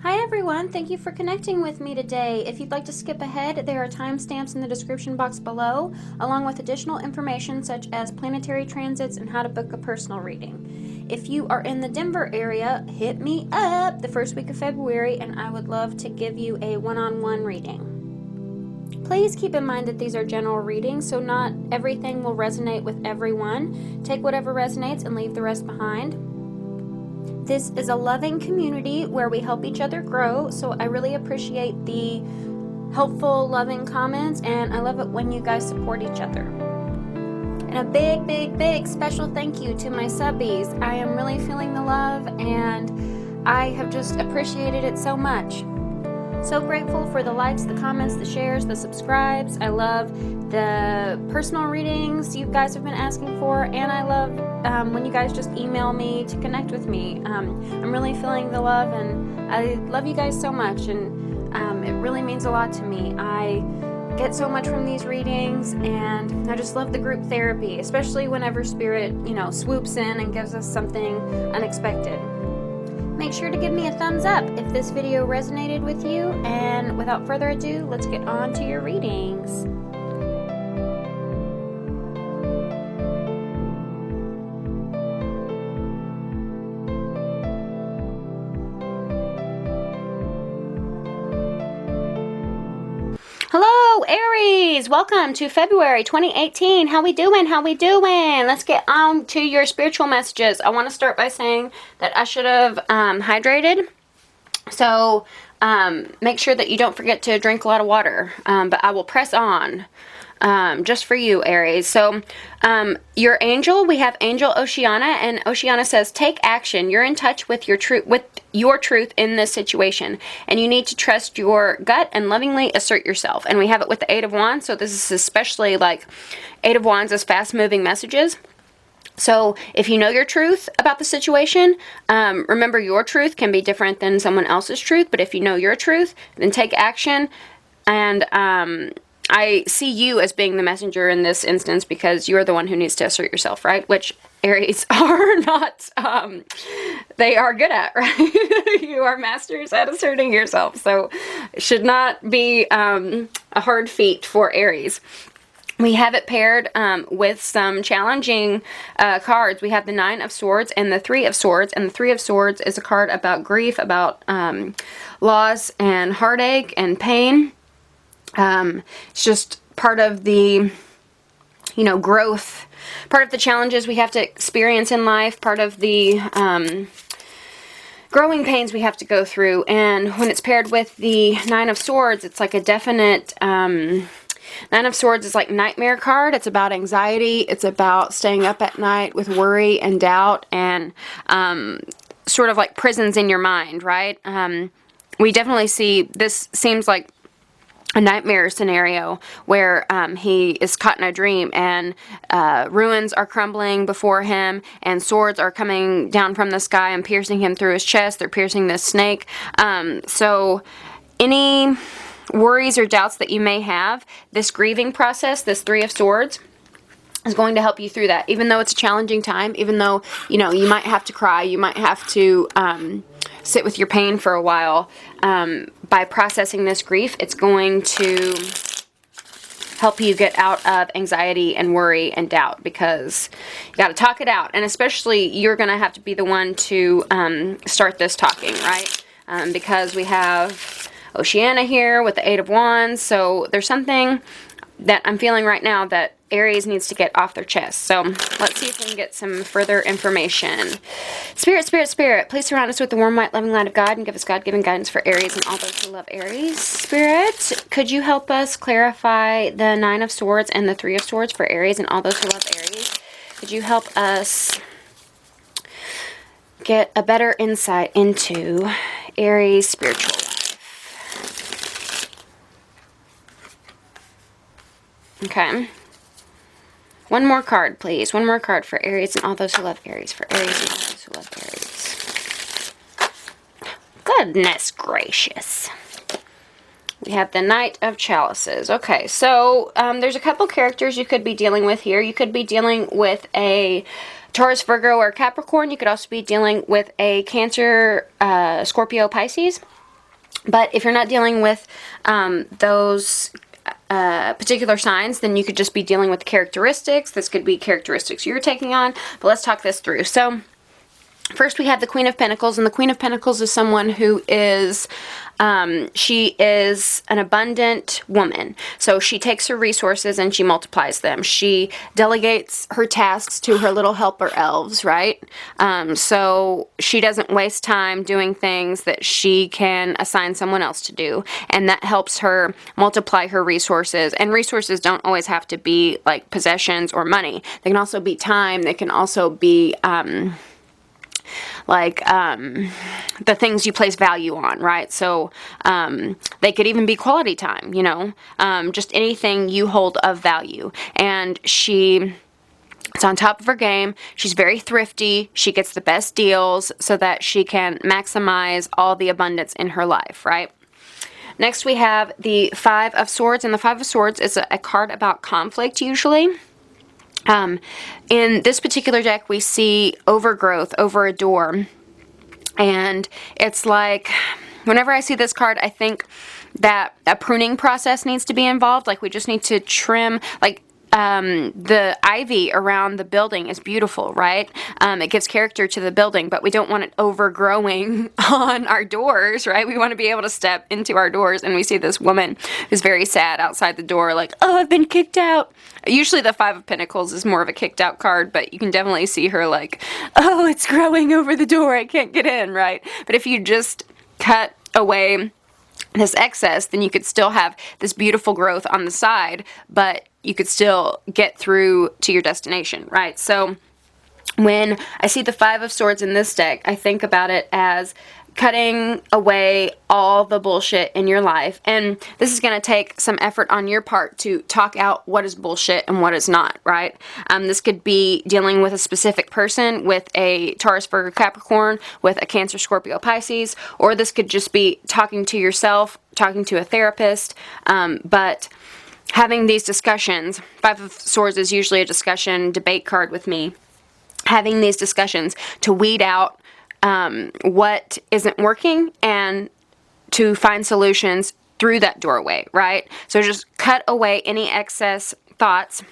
Hi everyone, thank you for connecting with me today. If you'd like to skip ahead, there are timestamps in the description box below, along with additional information such as planetary transits and how to book a personal reading. If you are in the Denver area, hit me up the first week of February and I would love to give you a one-on-one reading. Please keep in mind that these are general readings, so not everything will resonate with everyone. Take whatever resonates and leave the rest behind. This is a loving community where we help each other grow, so I really appreciate the helpful, loving comments, and I love it when you guys support each other. And a big special thank you to my subbies. I am really feeling the love, and I have just appreciated it so much. So grateful for the likes, the comments, the shares, the subscribes. I love the personal readings you guys have been asking for, and I love when you guys just email me to connect with me. I'm really feeling the love, and I love you guys so much, and it really means a lot to me. I get so much from these readings, and I just love the group therapy, especially whenever Spirit, swoops in and gives us something unexpected. Make sure to give me a thumbs up if this video resonated with you, and without further ado, let's get on to your readings. Hello, Aries! Welcome to February 2018. How we doing? Let's get on to your spiritual messages. I want to start by saying that I should have hydrated. So make sure that you don't forget to drink a lot of water. But I will press on just for you, Aries. So your angel, we have Angel Oceana, and Oceana says, take action. You're in touch with your truth in this situation, and you need to trust your gut and lovingly assert yourself. And we have it with the Eight of Wands, so this is especially like Eight of Wands is fast-moving messages. So if you know your truth about the situation, remember your truth can be different than someone else's truth, but if you know your truth, then take action. And I see you as being the messenger in this instance because you're the one who needs to assert yourself, right? Which Aries are not, they are good at, right? You are masters at asserting yourself, so it should not be a hard feat for Aries. We have it paired with some challenging cards. We have the Nine of Swords and the Three of Swords. And the Three of Swords is a card about grief, about loss and heartache and pain. It's just part of the, growth, part of the challenges we have to experience in life, part of the growing pains we have to go through. And when it's paired with the Nine of Swords, it's like a definite... Nine of Swords is like nightmare card. It's about anxiety. It's about staying up at night with worry and doubt and sort of like prisons in your mind, right? We definitely see, this seems like a nightmare scenario where he is caught in a dream and ruins are crumbling before him and swords are coming down from the sky and piercing him through his chest. They're piercing this snake. So any worries or doubts that you may have, this grieving process, this Three of Swords, is going to help you through that. Even though it's a challenging time, even though, you might have to cry, you might have to sit with your pain for a while, by processing this grief, it's going to help you get out of anxiety and worry and doubt, because you got to talk it out. And especially you're going to have to be the one to start this talking, right? Because we have Oceana here with the Eight of Wands, so there's something that I'm feeling right now that Aries needs to get off their chest. So let's see if we can get some further information. Spirit, please surround us with the warm, white, loving light of God and give us God-given guidance for Aries and all those who love Aries. Spirit, could you help us clarify the Nine of Swords and the Three of Swords for Aries and all those who love Aries? Could you help us get a better insight into Aries' spiritual life? Okay. One more card, please. One more card for Aries and all those who love Aries. For Aries and all those who love Aries. Goodness gracious. We have the Knight of Chalices. Okay, so there's a couple characters you could be dealing with here. You could be dealing with a Taurus, Virgo, or Capricorn. You could also be dealing with a Cancer, Scorpio, Pisces. But if you're not dealing with those particular signs, then you could just be dealing with characteristics. This could be characteristics you're taking on, but let's talk this through. So first we have the Queen of Pentacles, and the Queen of Pentacles is someone who is, she is an abundant woman. So she takes her resources and she multiplies them. She delegates her tasks to her little helper elves, right? So she doesn't waste time doing things that she can assign someone else to do. And that helps her multiply her resources. And resources don't always have to be like possessions or money. They can also be time. They can also be, the things you place value on, right? So they could even be quality time, you know, just anything you hold of value. And she's on top of her game. She's very thrifty. She gets the best deals so that she can maximize all the abundance in her life, right? Next we have the Five of Swords, and the Five of Swords is a card about conflict usually. In this particular deck, we see overgrowth over a door, and it's like, whenever I see this card, I think that a pruning process needs to be involved. Like, we just need to trim, like, the ivy around the building is beautiful, right? It gives character to the building, but we don't want it overgrowing on our doors, right? We want to be able to step into our doors, and we see this woman who's very sad outside the door, like, oh, I've been kicked out. Usually the Five of Pentacles is more of a kicked out card, but you can definitely see her like, oh, it's growing over the door, I can't get in, right? But if you just cut away this excess, then you could still have this beautiful growth on the side, but you could still get through to your destination, right? So when I see the Five of Swords in this deck, I think about it as cutting away all the bullshit in your life. And this is going to take some effort on your part to talk out what is bullshit and what is not, right? This could be dealing with a specific person, with a Taurus, Virgo, Capricorn, with a Cancer, Scorpio, Pisces, or this could just be talking to yourself, talking to a therapist, but having these discussions. Five of Swords is usually a discussion debate card with me. Having these discussions to weed out what isn't working and to find solutions through that doorway, right? So just cut away any excess thoughts.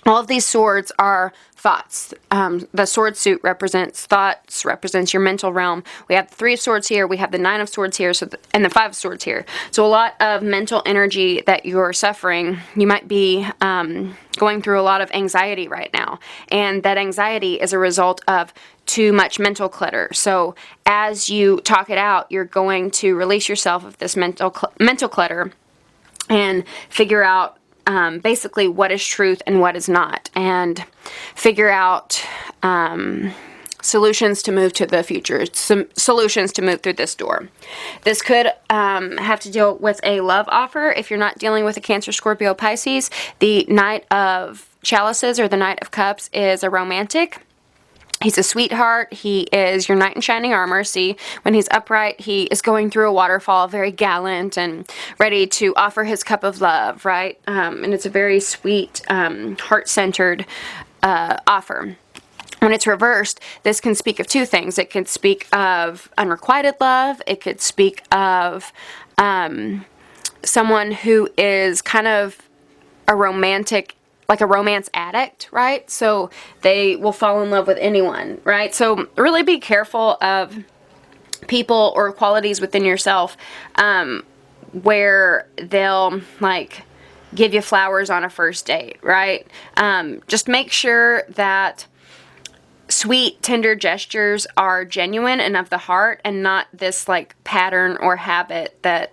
All of these swords are thoughts. The sword suit represents thoughts, represents your mental realm. We have the Three of Swords here, we have the Nine of Swords here, and the Five of Swords here. So a lot of mental energy that you're suffering. You might be going through a lot of anxiety right now, and that anxiety is a result of too much mental clutter. So as you talk it out, you're going to release yourself of this mental clutter and figure out basically what is truth and what is not, and figure out solutions to move to the future, some solutions to move through this door. This could have to deal with a love offer. If you're not dealing with a Cancer, Scorpio, Pisces, the Knight of Chalices or the Knight of Cups is a romantic. He's a sweetheart. He is your knight in shining armor. See, when he's upright, he is going through a waterfall, very gallant and ready to offer his cup of love, right? And it's a very sweet, heart-centered offer. When it's reversed, this can speak of two things. It could speak of unrequited love. It could speak of someone who is kind of a romantic, like a romance addict, right? So they will fall in love with anyone, right? So really be careful of people or qualities within yourself where they'll like give you flowers on a first date, right? Just make sure that sweet, tender gestures are genuine and of the heart, and not this like pattern or habit that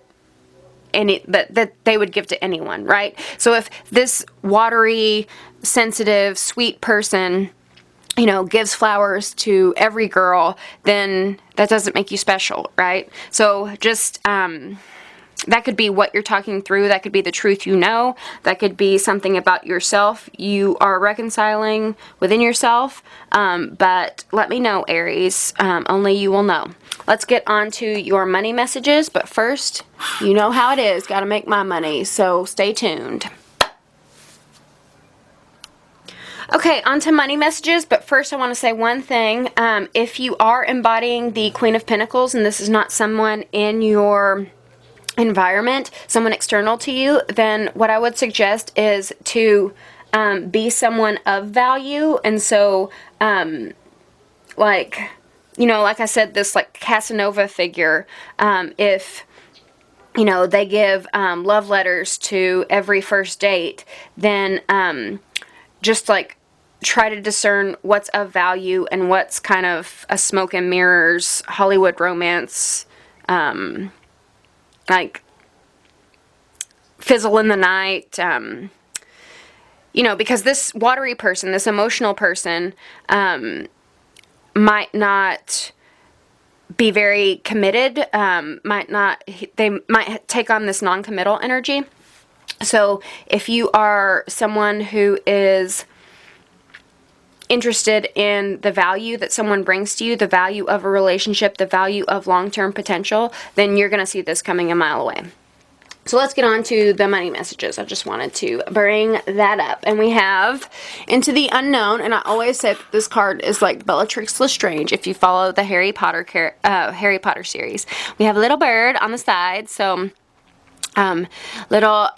that they would give to anyone, right? So if this watery, sensitive, sweet person, you know, gives flowers to every girl, then that doesn't make you special, right? So just that could be what you're talking through. That could be the truth you know. That could be something about yourself you are reconciling within yourself. But let me know, Aries. Only you will know. Let's get on to your money messages. But first, you know how it is. Got to make my money. So stay tuned. Okay, on to money messages, but first I want to say one thing. If you are embodying the Queen of Pentacles, and this is not someone in your environment, someone external to you, then what I would suggest is to be someone of value. And so, like, you know, like I said, this like Casanova figure, if, you know, they give love letters to every first date, then just like try to discern what's of value and what's kind of a smoke and mirrors Hollywood romance, like fizzle in the night, you know, because this watery person, this emotional person, might not be very committed, they might take on this non-committal energy. So if you are someone who is interested in the value that someone brings to you, the value of a relationship, the value of long-term potential, then you're going to see this coming a mile away. So let's get on to the money messages. I just wanted to bring that up. And we have Into the Unknown. And I always say that this card is like Bellatrix Lestrange if you follow the Harry Potter series. We have a little bird on the side. So, little,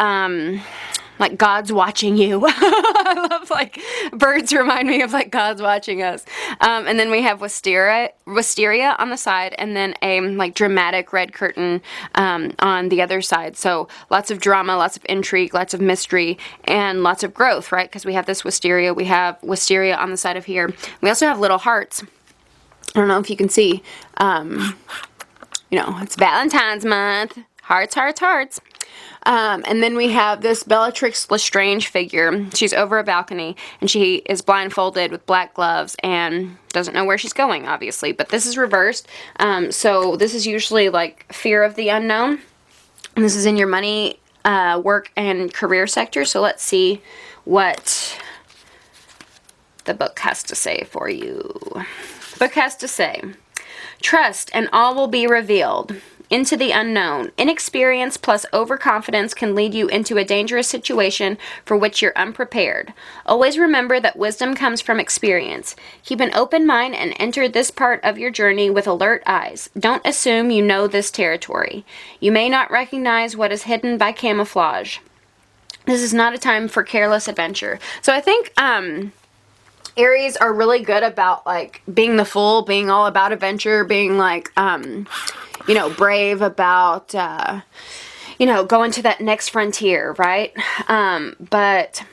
like God's watching you. I love, like, birds remind me of like God's watching us. And then we have wisteria on the side, and then a like dramatic red curtain on the other side. So lots of drama, lots of intrigue, lots of mystery, and lots of growth, right? Because we have this wisteria. We have wisteria on the side of here. We also have little hearts. I don't know if you can see. You know, it's Valentine's month. Hearts, hearts, hearts. And then we have this Bellatrix Lestrange figure. She's over a balcony, and she is blindfolded with black gloves and doesn't know where she's going, obviously. But this is reversed. So this is usually like fear of the unknown. And this is in your money, work, and career sector. So let's see what the book has to say for you. The book has to say, trust and all will be revealed. Into the unknown. Inexperience plus overconfidence can lead you into a dangerous situation for which you're unprepared. Always remember that wisdom comes from experience. Keep an open mind and enter this part of your journey with alert eyes. Don't assume you know this territory. You may not recognize what is hidden by camouflage. This is not a time for careless adventure. So I think, Aries are really good about, like, being the fool, being all about adventure, being, like, you know, brave about, you know, going to that next frontier, right? But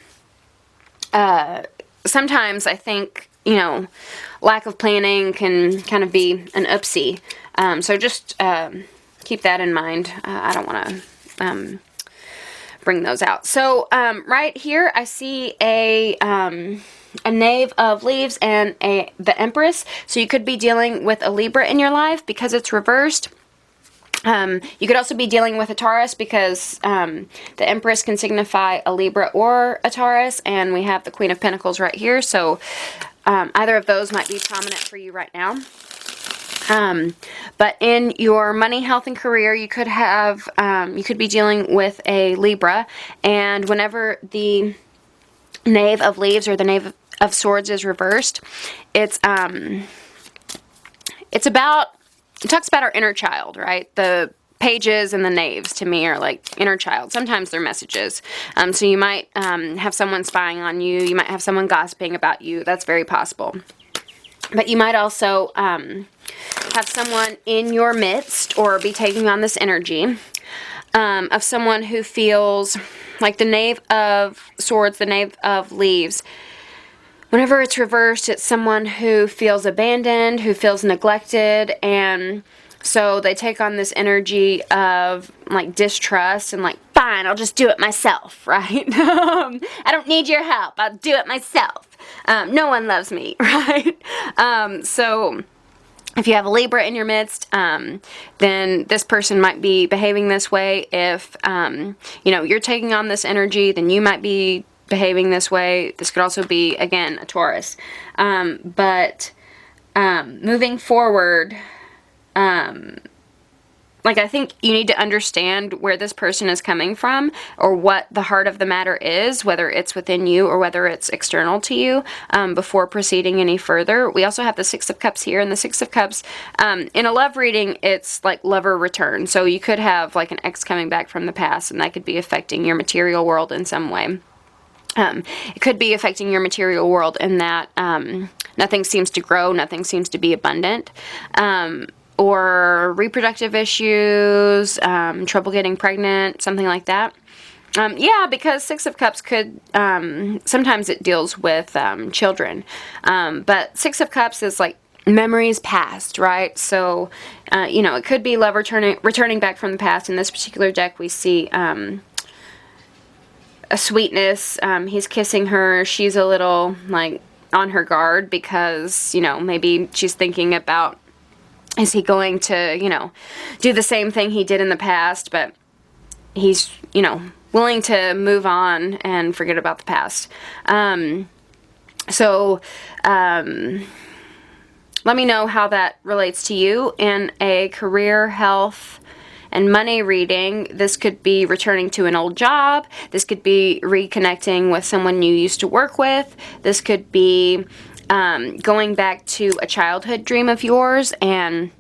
sometimes I think, you know, lack of planning can kind of be an oopsie. So just keep that in mind. I don't want to bring those out. So right here I see a Knave of Leaves and the Empress. So you could be dealing with a Libra in your life because it's reversed. You could also be dealing with a Taurus because the Empress can signify a Libra or a Taurus, and we have the Queen of Pentacles right here. So either of those might be prominent for you right now. But in your money, health, and career, you could have you could be dealing with a Libra, and whenever the Knave of Leaves or the Knave of Swords is reversed, it talks about our inner child, right? The pages and the knaves to me are like inner child. Sometimes they're messages. So you might have someone spying on you. You might have someone gossiping about you. That's very possible. But you might also have someone in your midst or be taking on this energy of someone who feels like the Knave of Swords, the Knave of Leaves. Whenever it's reversed, it's someone who feels abandoned, who feels neglected, and so they take on this energy of, like, distrust and, like, fine, I'll just do it myself, right? I don't need your help. I'll do it myself. No one loves me, right? So if you have a Libra in your midst, then this person might be behaving this way. If, you know, you're taking on this energy, then you might be behaving this way. This could also be, again, a Taurus. But moving forward, like, I think you need to understand where this person is coming from, or what the heart of the matter is, whether it's within you or whether it's external to you, before proceeding any further. We also have the Six of Cups here, and the Six of Cups, in a love reading, it's like lover return. So you could have like an ex coming back from the past, and that could be affecting your material world in some way. It could be affecting your material world in that nothing seems to grow, nothing seems to be abundant. Or reproductive issues, trouble getting pregnant, something like that. Yeah, because Six of Cups could, sometimes it deals with children. But Six of Cups is like memories past, right? So, it could be love returning back from the past. In this particular deck, we see a sweetness. He's kissing her. She's a little, like, on her guard because, maybe she's thinking about, is he going to, do the same thing he did in the past, but he's, willing to move on and forget about the past. So, let me know how that relates to you. In a career, health, and money reading, this could be returning to an old job. This could be reconnecting with someone you used to work with. This could be going back to a childhood dream of yours, and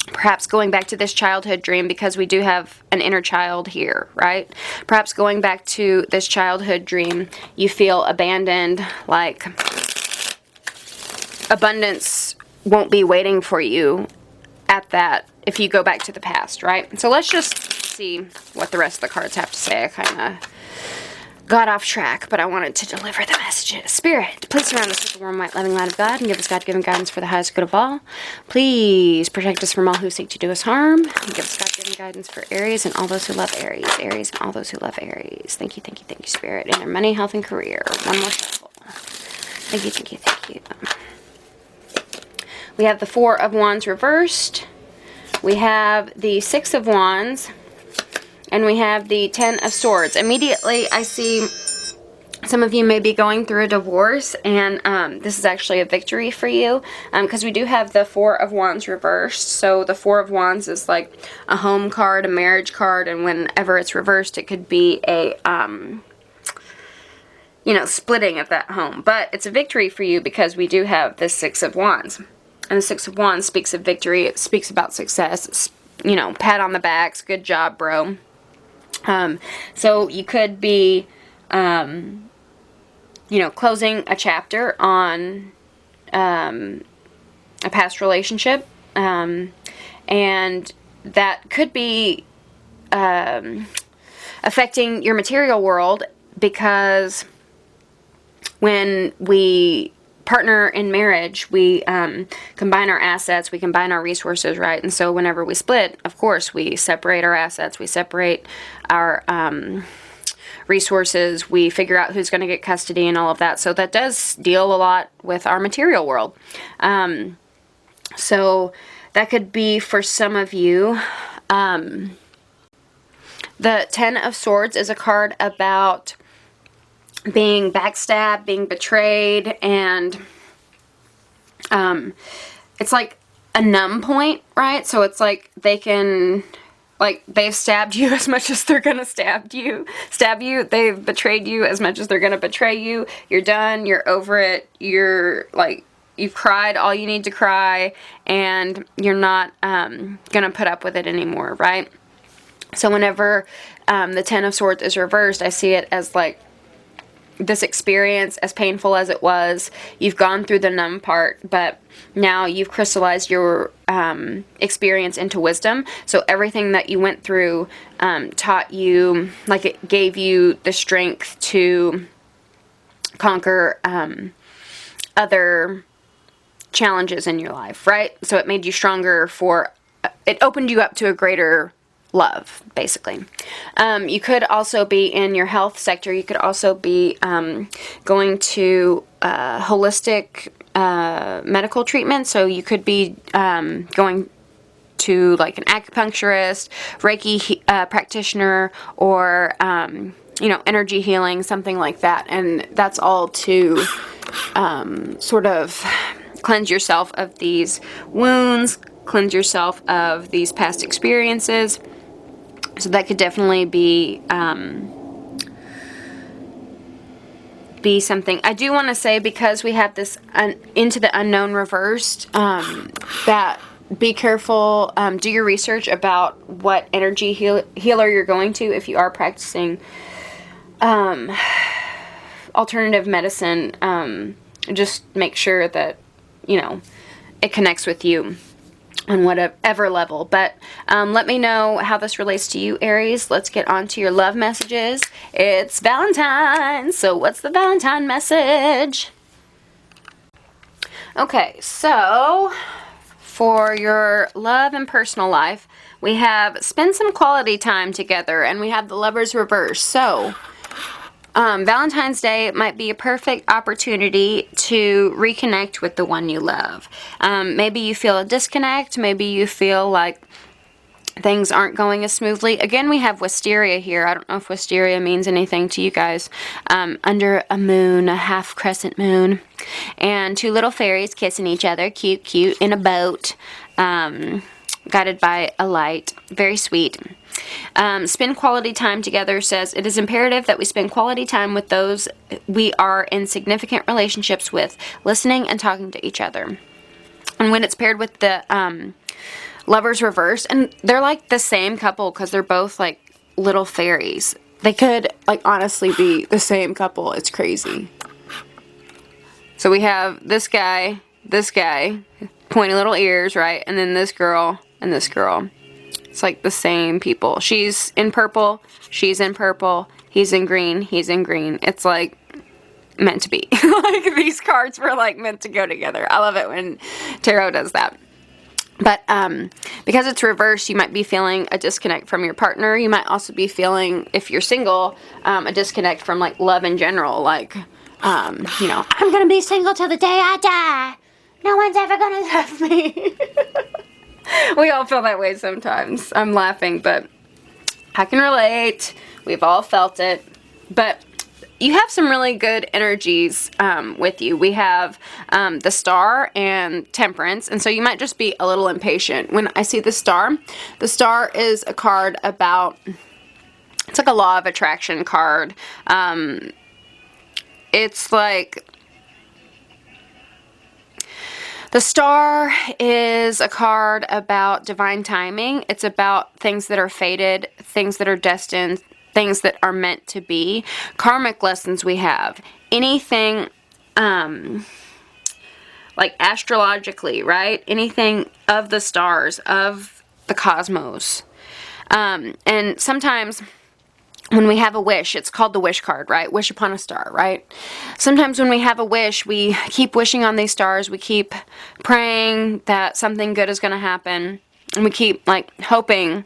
perhaps going back to this childhood dream because we do have an inner child here, right? Perhaps going back to this childhood dream, you feel abandoned, like abundance won't be waiting for you at that if you go back to the past, right? So let's just see what the rest of the cards have to say. I kind of got off track, but I wanted to deliver the messages. Spirit, please surround us with the warm, white, loving light of God and give us God-given guidance for the highest good of all. Please protect us from all who seek to do us harm. And give us God-given guidance for Aries and all those who love Aries. Aries and all those who love Aries. Thank you, thank you, thank you, Spirit. In their money, health, and career. One more shuffle. Thank you, thank you, thank you. We have the Four of Wands reversed. We have the Six of Wands. And we have the Ten of Swords. Immediately, I see some of you may be going through a divorce, and this is actually a victory for you, because we do have the Four of Wands reversed. So the Four of Wands is like a home card, a marriage card, and whenever it's reversed, it could be a, splitting of that home. But it's a victory for you because we do have the Six of Wands. And the Six of Wands speaks of victory. It speaks about success. It's, pat on the backs. Good job, bro. So you could be, closing a chapter on, a past relationship, and that could be, affecting your material world, because when we partner in marriage, we combine our assets, we combine our resources, right? And so whenever we split, of course, we separate our assets, we separate our resources, we figure out who's going to get custody and all of that. So that does deal a lot with our material world. So that could be for some of you. The Ten of Swords is a card about being backstabbed, being betrayed, and it's like a numb point, right? So it's like they can, like, they've stabbed you as much as they're gonna stab you. They've betrayed you as much as they're gonna betray you. You're done, you're over it, you're like, you've cried all you need to cry, and you're not gonna put up with it anymore, right? So whenever the Ten of Swords is reversed, I see it as like this experience, as painful as it was, you've gone through the numb part, but now you've crystallized your experience into wisdom. So everything that you went through taught you, like, it gave you the strength to conquer other challenges in your life, right? So it made you stronger it opened you up to a greater love, basically. You could also be in your health sector. You could also be going to holistic medical treatment. So you could be going to like an acupuncturist, Reiki practitioner, or energy healing, something like that. And that's all to sort of cleanse yourself of these wounds, cleanse yourself of these past experiences. So that could definitely be something. I do want to say, because we have this into the unknown reversed, that be careful, do your research about what energy healer you're going to if you are practicing alternative medicine. Just make sure that, you know, it connects with you on whatever level. But let me know how this relates to you, Aries. Let's get on to your love messages. It's Valentine's, so what's the Valentine message? Okay, so for your love and personal life, we have spend some quality time together, and we have the Lovers reverse. So Valentine's Day might be a perfect opportunity to reconnect with the one you love. Maybe you feel a disconnect. Maybe you feel like things aren't going as smoothly. Again, we have wisteria here. I don't know if wisteria means anything to you guys. Under a moon, a half crescent moon, and two little fairies kissing each other, cute, cute, in a boat, guided by a light. Very sweet. Spend quality time together says it is imperative that we spend quality time with those we are in significant relationships with, listening and talking to each other. And when it's paired with the Lovers reverse, and they're like the same couple because they're both like little fairies. They could like honestly be the same couple. It's crazy. So we have this guy, pointy little ears, right? And then this girl and this girl. It's like the same people. She's in purple, she's in purple, he's in green, he's in green. It's like meant to be. Like these cards were like meant to go together. I love it when tarot does that. But because it's reversed, you might be feeling a disconnect from your partner. You might also be feeling, if you're single, a disconnect from like love in general. Like, you know, I'm gonna be single till the day I die. No one's ever gonna love me. We all feel that way sometimes. I'm laughing, but I can relate. We've all felt it. But you have some really good energies with you. We have the Star and Temperance, and so you might just be a little impatient. When I see the Star is a card about, it's like a law of attraction card. It's like, the Star is a card about divine timing. It's about things that are fated, things that are destined, things that are meant to be. Karmic lessons we have. Anything, like astrologically, right? Anything of the stars, of the cosmos. And sometimes when we have a wish, it's called the wish card, right? Wish upon a star, right? Sometimes when we have a wish, we keep wishing on these stars. We keep praying that something good is going to happen. And we keep, like, hoping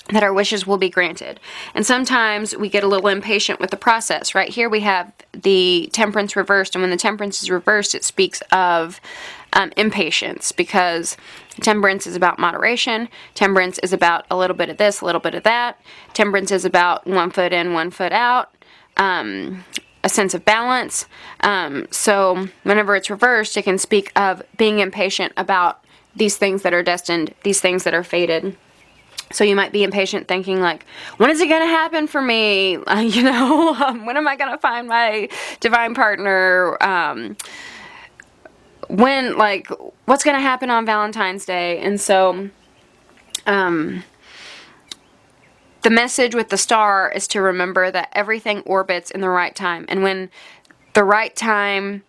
that our wishes will be granted. And sometimes we get a little impatient with the process. Right here we have the Temperance reversed. And when the Temperance is reversed, it speaks of impatience, because Temperance is about moderation. Temperance is about a little bit of this, a little bit of that. Temperance is about 1 foot in, 1 foot out. A sense of balance. So whenever it's reversed, it can speak of being impatient about these things that are destined, these things that are fated. So you might be impatient thinking like, when is it going to happen for me? You know, when am I going to find my divine partner? When, like, what's going to happen on Valentine's Day? And so, the message with the Star is to remember that everything orbits in the right time. And when the right time,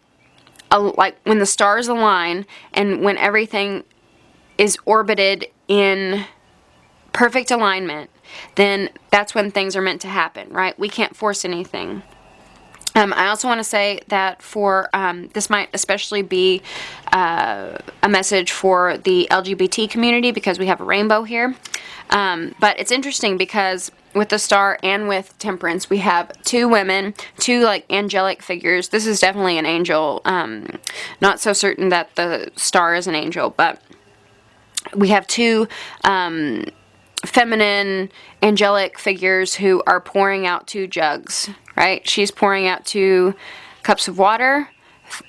like when the stars align and when everything is orbited in perfect alignment, then that's when things are meant to happen, right? We can't force anything. I also want to say that for, this might especially be a message for the LGBT community, because we have a rainbow here. But it's interesting because with the Star and with Temperance, we have two women, two like angelic figures. This is definitely an angel. Not so certain that the Star is an angel, but we have two feminine angelic figures who are pouring out 2 jugs, right? She's pouring out 2 cups of water,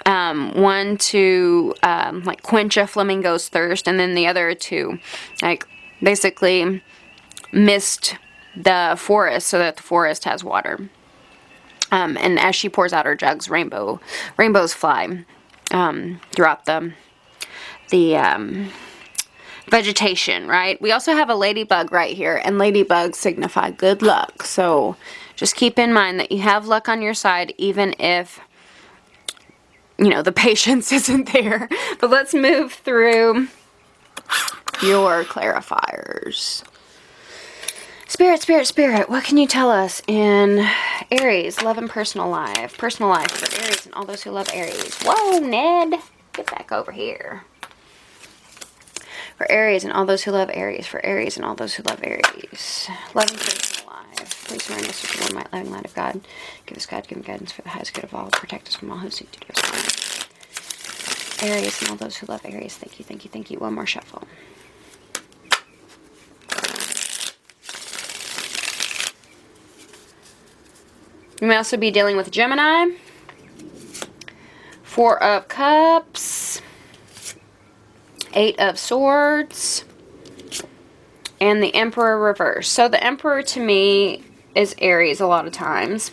one to like quench a flamingo's thirst, and then the other to like basically mist the forest so that the forest has water. And as she pours out her jugs, rainbows fly throughout the vegetation, right? We also have a ladybug right here, and ladybugs signify good luck. So just keep in mind that you have luck on your side, even if, you know, the patience isn't there. But let's move through your clarifiers. Spirit, Spirit, Spirit, what can you tell us in Aries, love and personal life? Personal life for Aries and all those who love Aries. Whoa, Ned, get back over here. For Aries and all those who love Aries. For Aries and all those who love Aries. Love and personal life. Please surround us with the warm, light, loving light of God. Give us God, give him guidance for the highest good of all. Protect us from all who seek to do us harm. Aries and all those who love Aries. Thank you, thank you, thank you. One more shuffle. You may also be dealing with Gemini. Four of Cups. Eight of Swords. And the Emperor reverse. So the Emperor to me is Aries a lot of times.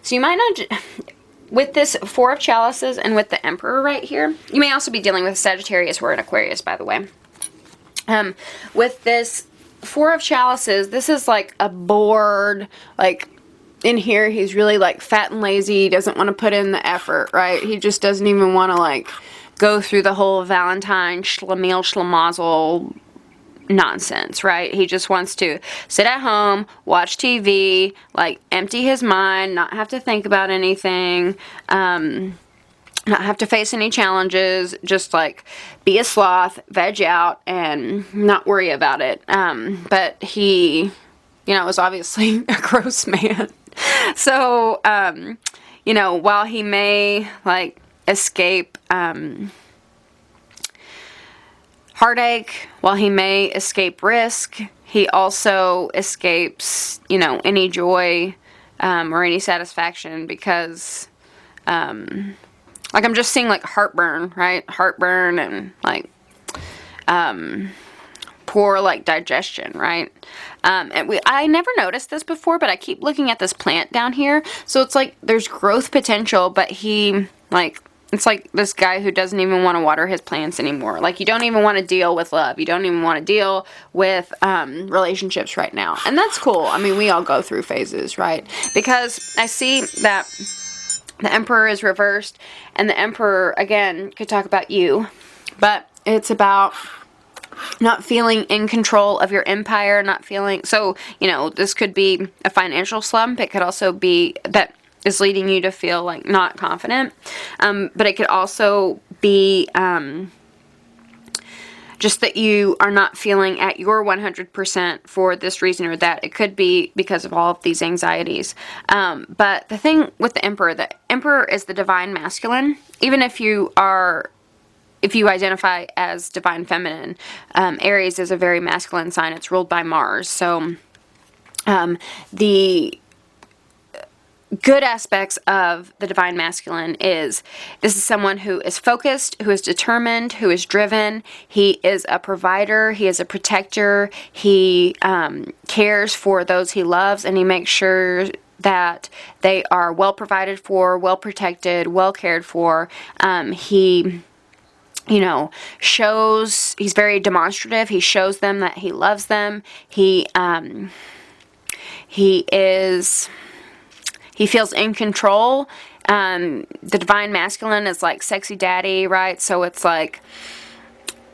So you might not, with this Four of Chalices and with the Emperor right here, you may also be dealing with Sagittarius or an Aquarius, by the way. With this Four of Chalices, this is like a bored, like, in here, he's really like fat and lazy. He doesn't want to put in the effort, right? He just doesn't even want to like go through the whole Valentine schlemiel schlemazel nonsense, right? He just wants to sit at home, watch TV, like empty his mind, not have to think about anything, not have to face any challenges, just like be a sloth, veg out, and not worry about it. But he, you know, is obviously a gross man. So, you know, while he may, like, escape heartache, while he may escape risk, he also escapes, you know, any joy or any satisfaction because, like, I'm just seeing, like, heartburn, right? Heartburn and, like, poor, like, digestion, right? And I never noticed this before, but I keep looking at this plant down here. So it's like there's growth potential, but he, like, it's like this guy who doesn't even want to water his plants anymore. Like, you don't even want to deal with love. You don't even want to deal with relationships right now. And that's cool. I mean, we all go through phases, right? Because I see that the Emperor is reversed, and the Emperor, again, could talk about you, but it's about not feeling in control of your empire, not feeling, so, you know, this could be a financial slump. It could also be that is leading you to feel, like, not confident, but it could also be, just that you are not feeling at your 100% for this reason or that. It could be because of all of these anxieties. But the thing with the Emperor is the divine masculine. Even if you identify as divine feminine, Aries is a very masculine sign. It's ruled by Mars. So the good aspects of the divine masculine is this is someone who is focused, who is determined, who is driven. He is a provider. He is a protector. He cares for those he loves, and he makes sure that they are well provided for, well protected, well cared for. He, you know, he's very demonstrative. He shows them that he loves them. He feels in control. The divine masculine is like sexy daddy, right? So it's like,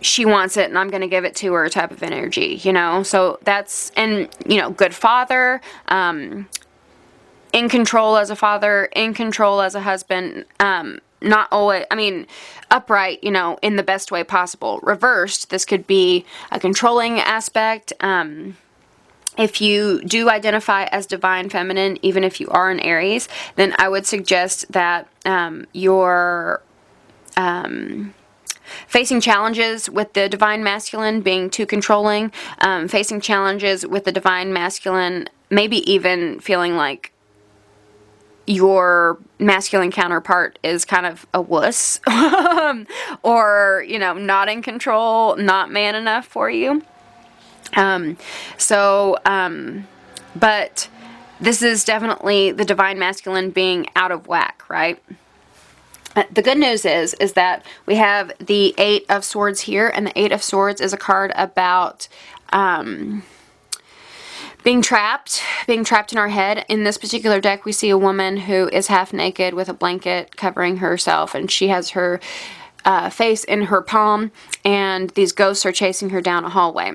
she wants it and I'm going to give it to her type of energy, you know? So that's, and, you know, good father, in control as a father, in control as a husband, not always, I mean, upright, you know, in the best way possible. Reversed, this could be a controlling aspect. If you do identify as divine feminine, even if you are an Aries, then I would suggest that you're facing challenges with the divine masculine being too controlling, facing challenges with the divine masculine, maybe even feeling like your masculine counterpart is kind of a wuss, or, you know, not in control, not man enough for you. But this is definitely the divine masculine being out of whack, right? The good news is that we have the Eight of Swords here, and the Eight of Swords is a card about, being trapped in our head. In this particular deck, we see a woman who is half naked with a blanket covering herself, and she has her face in her palm, and these ghosts are chasing her down a hallway.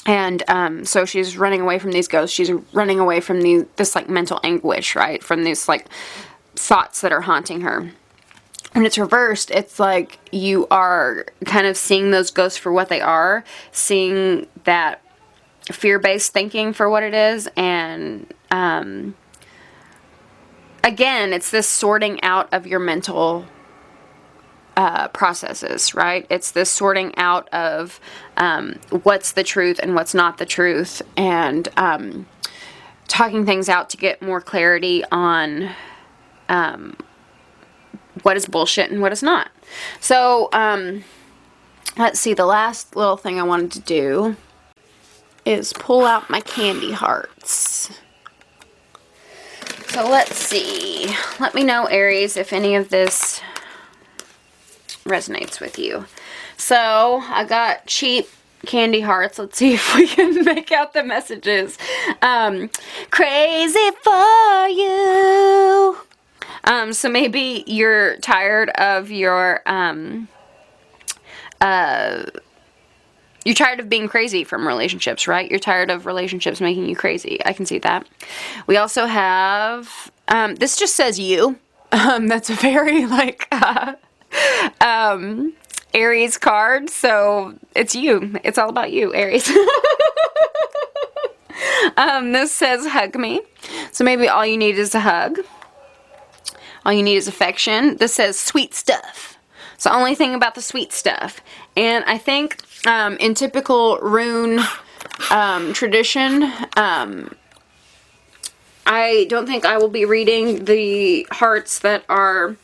And so she's running away from these ghosts. She's running away from this like mental anguish, right? From these like thoughts that are haunting her. When it's reversed, it's like you are kind of seeing those ghosts for what they are, seeing that fear-based thinking for what it is, and again, it's this sorting out of your mental processes, right? It's this sorting out of what's the truth and what's not the truth, and talking things out to get more clarity on what is bullshit and what is not. So let's see, the last little thing I wanted to do is pull out my candy hearts. So let's see. Let me know, Aries, if any of this resonates with you. So I got cheap candy hearts. Let's see if we can make out the messages. Crazy for you. So maybe you're tired of your you're tired of being crazy from relationships, right? You're tired of relationships making you crazy. I can see that. We also have, this just says you. That's a very, like, Aries card. So it's you. It's all about you, Aries. This says hug me. So maybe all you need is a hug. All you need is affection. This says sweet stuff. It's the only thing about the sweet stuff. And I think in typical rune tradition, I don't think I will be reading the hearts that are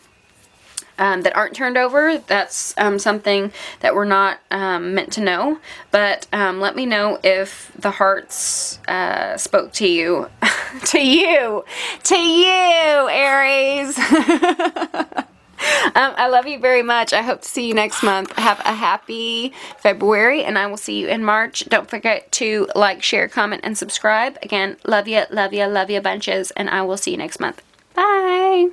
that aren't turned over. That's something that we're not meant to know. But let me know if the hearts spoke to you. to you, Aries. I love you very much. I hope to see you next month. Have a happy February, and I will see you in March. Don't forget to like, share, comment, and subscribe. Again, love you bunches, and I will see you next month. Bye.